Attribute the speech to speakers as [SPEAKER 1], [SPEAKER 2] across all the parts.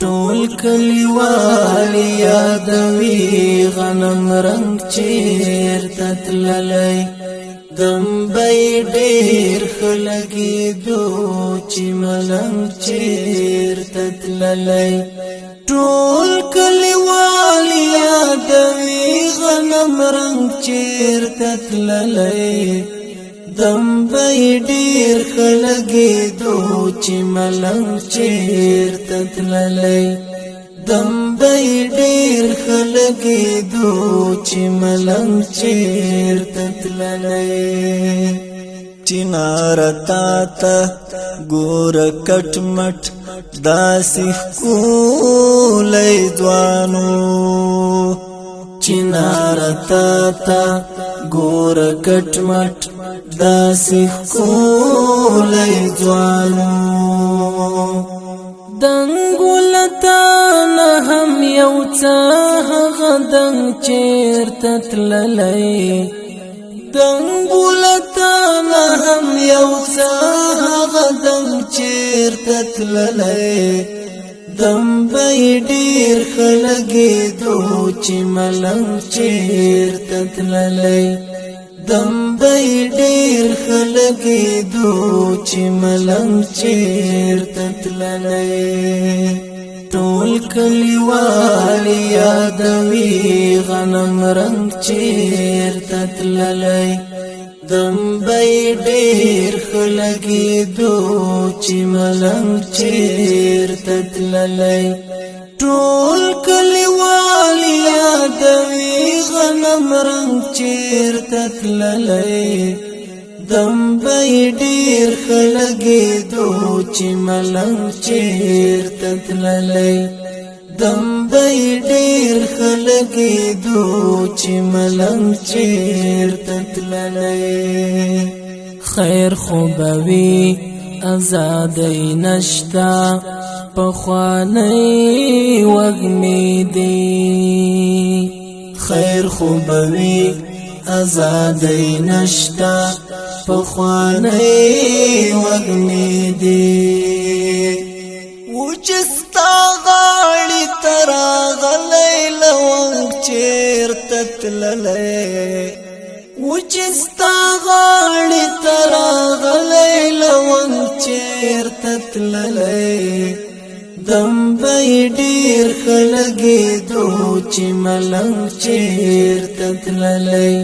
[SPEAKER 1] ټول کلیوال یادوي غنم رنگ چیرته تللی دمبی ډیر خلګېدو چې ملنګ چیرته تللی ټول کلیوال یادوي غنم رنگ چیرته تللی دمبی ډیر خلګېدو چې ملنګ چیرته تللی دمبی ډیر خلګېدو چې ملنګ چیرته تللی چنار تا ته ګور کټ مټ داسې ښکلی ځوانو چنار تا ته ګور کټ مټ داسې ښکلی ځوانو دنګو لتانه هم یو څه هغه دنګ چیرته تللی دنګو لتانه هم یو څه هغه دنګ چیرته تللی دمبی ډیر خلګېدو چې ملنګ چیرته تللی دمبی ډیر خلګېدو چې ملنګ چیرته تللی ټول کلیوال یادوي غنم رنگ چیرته تللی دمبی ډیر خلګېدو چې ملنګ چیرته تللی ټول کلیوال یادوي غنم رنگ چیرته تللی دمبی ډیر خلګېدو چې ملنګ چیرته تللی دمبی ډیر خلګېدو چې ملنګ چیرته تللی خیر خو به وي ازادۍ نشته پخوانی وږمې دي خیر خو به وي ازادۍ نشته پخوانی وږمې دي وچستا غاړې ته راغلی لونګ چیرته تللی وچستا غاړې ته راغلی لونګ چیرته تللی دمبی ډیر خلګېدو چې ملنګ چیرته تللی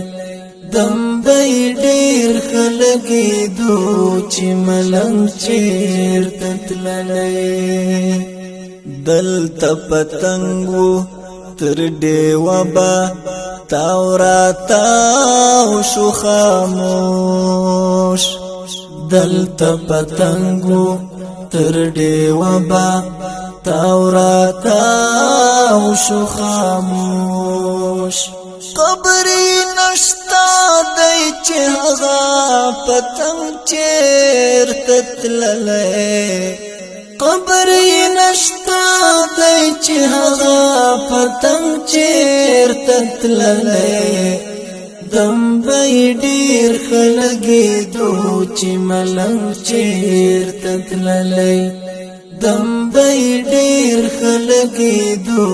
[SPEAKER 1] دمبی ډیر خلګېدو چې ملنګ چیرته تللی دلته پتنګو تر ډیوه به تاو راتاو شو خاموش دلته پتنګو تر ډیوه به تاو راتاو شو خاموش قبرې نشتا دی چې هغه پتنګ چیرته تللی قبرې نشتا دی چې هغه پتنګ چیرته تللی دمبی ډیر خلګېدو چې ملنګ چیرته تللی دمبی ډیر خلګېدو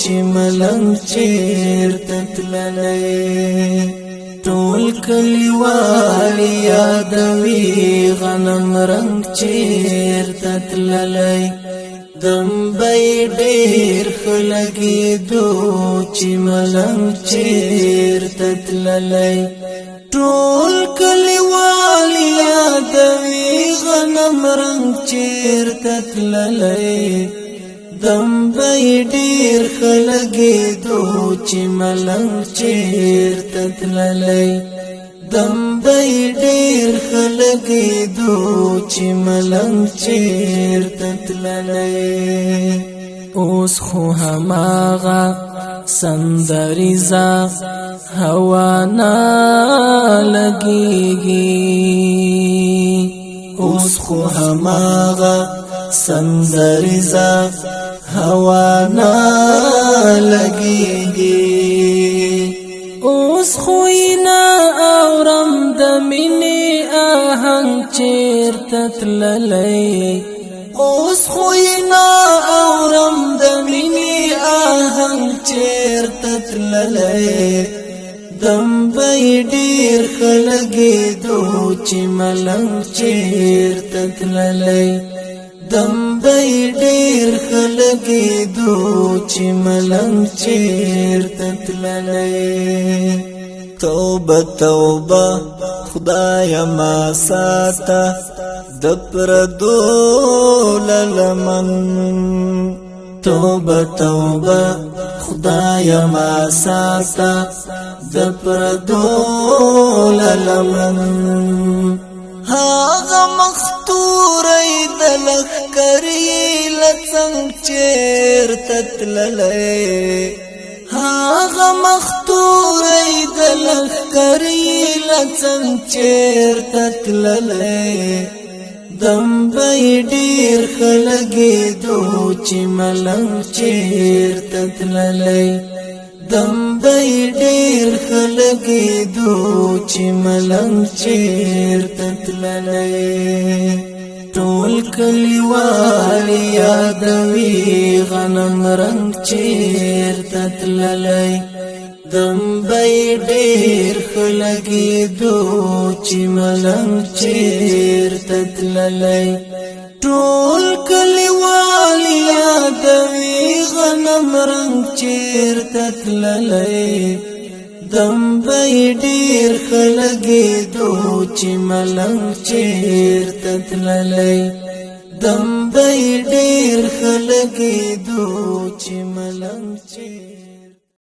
[SPEAKER 1] چې ملنګ چیرته تللی ټول کلیوال یادوي غنم رنگ چیرته تللی دمبی ډیر خلګېدو چې ملنګ چیرته تللی ټول کلیوال یادوي غنم رنگ چیرته تللی دمبی ډیر خلګېدو چې ملنګ چیرته تللی دمبی ډیر خلګېدو چې ملنګ چیرته تللی اوس خو هماغه سندریزه هوا نه لګېږي اوس خو هماغه سندریزه هوا نه لګېږي اوس خو نه اورم د مینې آهنګ چیرته تللی اوس خو نه اورم چې ملنګ چیرته تللی دم بی ډیر خلګېدو چې ملنګ چیرته تللی توبه توبه خدایا ما ساته د پردو للمن توبه توبه خدایا ما ساته د پردو للمن هاغه مختورې د لخکرې لڅنګ چیرته تللی هاغه مختورې د لخکرې لڅنګ چیرته تللی دم بی ډیر خلګېدو چې ملنګ چیرته تللی دم بی ډیر خلګېدو چې ملنګ چیرته تللی ټول کلیوال یادوي غنم رنګ چیرته تللی دم بی ډیر خلګېدو چې ملنګ چیرته تللی ټول کلیوال یادوي غنم رنګ چیرته تللی دم بی ډیر خلګېدو چې ملنګ چیرته تللی دم بی ډیر خلګېدو چې ملنګ چیرته